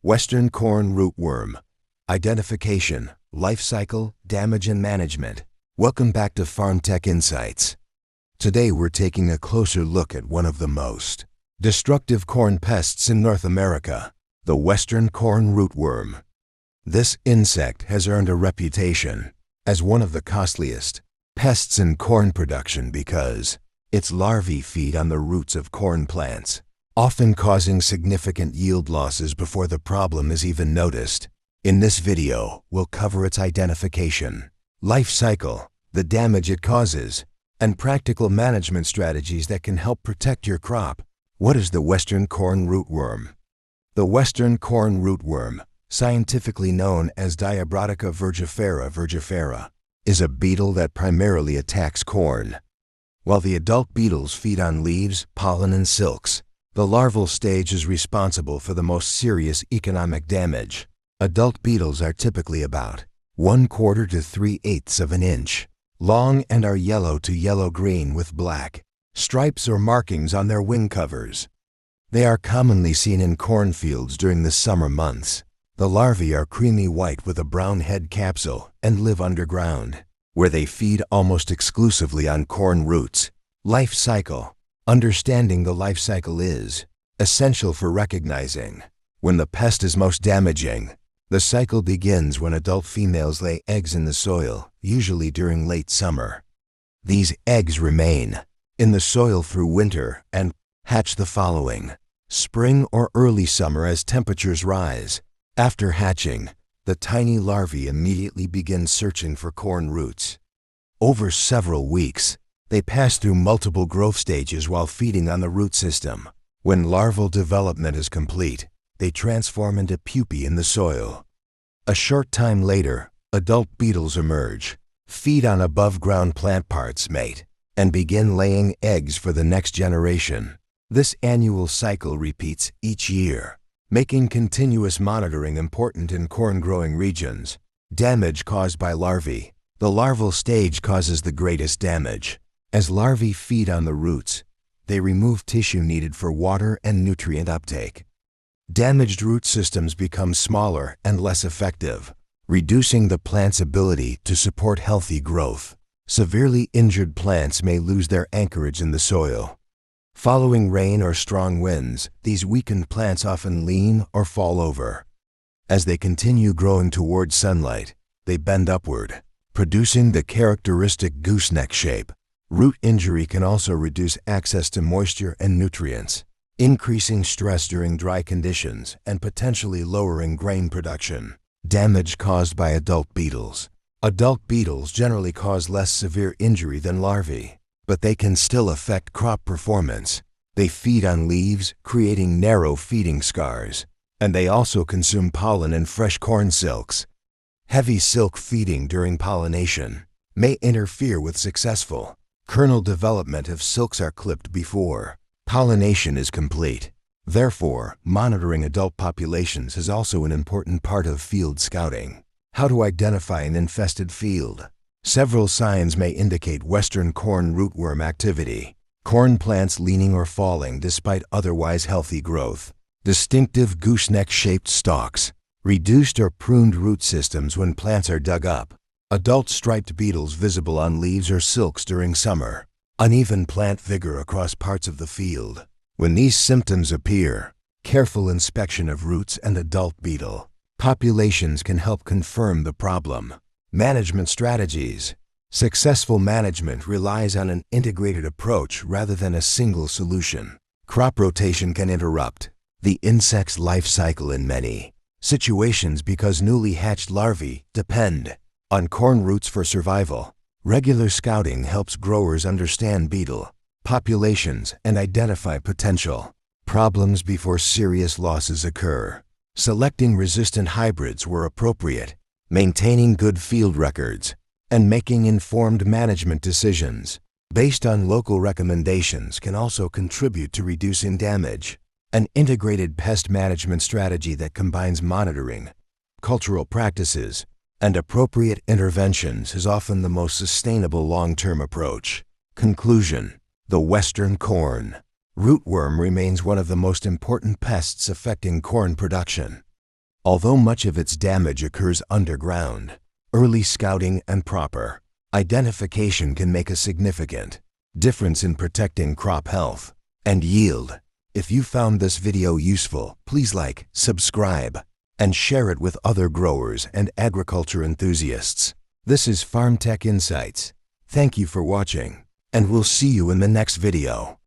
Western corn rootworm. Identification, life cycle, damage and management. Welcome back to FarmTech Insights. Today we're taking a closer look at one of the most destructive corn pests in North America, the Western corn rootworm. This insect has earned a reputation as one of the costliest pests in corn production because its larvae feed on the roots of corn plants, often causing significant yield losses before the problem is even noticed. In this video, we'll cover its identification, life cycle, the damage it causes, and practical management strategies that can help protect your crop. What is the Western corn rootworm? The Western corn rootworm, scientifically known as Diabrotica virgifera, is a beetle that primarily attacks corn. While the adult beetles feed on leaves, pollen, and silks, the larval stage is responsible for the most serious economic damage. Adult beetles are typically about 1/4 to 3/8 of an inch long and are yellow to yellow-green with black stripes or markings on their wing covers. They are commonly seen in cornfields during the summer months. The larvae are creamy white with a brown head capsule and live underground, where they feed almost exclusively on corn roots. Life cycle. Understanding the life cycle is essential for recognizing when the pest is most damaging. The cycle begins when adult females lay eggs in the soil, usually during late summer. These eggs remain in the soil through winter and hatch the following spring or early summer as temperatures rise. After hatching, the tiny larvae immediately begin searching for corn roots. Over several weeks, they pass through multiple growth stages while feeding on the root system. When larval development is complete, they transform into pupae in the soil. A short time later, adult beetles emerge, feed on above-ground plant parts, mate, and begin laying eggs for the next generation. This annual cycle repeats each year, making continuous monitoring important in corn-growing regions. Damage caused by larvae. The larval stage causes the greatest damage. As larvae feed on the roots, they remove tissue needed for water and nutrient uptake. Damaged root systems become smaller and less effective, reducing the plant's ability to support healthy growth. Severely injured plants may lose their anchorage in the soil. Following rain or strong winds, these weakened plants often lean or fall over. As they continue growing toward sunlight, they bend upward, producing the characteristic gooseneck shape. Root injury can also reduce access to moisture and nutrients, increasing stress during dry conditions and potentially lowering grain production. Damage caused by adult beetles. Adult beetles generally cause less severe injury than larvae, but they can still affect crop performance. They feed on leaves, creating narrow feeding scars, and they also consume pollen and fresh corn silks. Heavy silk feeding during pollination may interfere with successful kernel development if silks are clipped before pollination is complete. Therefore, monitoring adult populations is also an important part of field scouting. How to identify an infested field. Several signs may indicate Western corn rootworm activity. Corn plants leaning or falling despite otherwise healthy growth. Distinctive gooseneck-shaped stalks. Reduced or pruned root systems when plants are dug up. Adult striped beetles visible on leaves or silks during summer. Uneven plant vigor across parts of the field. When these symptoms appear, careful inspection of roots and adult beetle populations can help confirm the problem. Management strategies. Successful management relies on an integrated approach rather than a single solution. Crop rotation can interrupt the insect's life cycle in many situations because newly hatched larvae depend on corn roots for survival. Regular scouting helps growers understand beetle populations and identify potential problems before serious losses occur. Selecting resistant hybrids where appropriate, maintaining good field records, and making informed management decisions based on local recommendations can also contribute to reducing damage. An integrated pest management strategy that combines monitoring, cultural practices, and appropriate interventions is often the most sustainable long-term approach. Conclusion. The Western corn rootworm remains one of the most important pests affecting corn production. Although much of its damage occurs underground, early scouting and proper identification can make a significant difference in protecting crop health and yield. If you found this video useful, please like, subscribe, and share it with other growers and agriculture enthusiasts. This is FarmTech Insights. Thank you for watching, and we'll see you in the next video.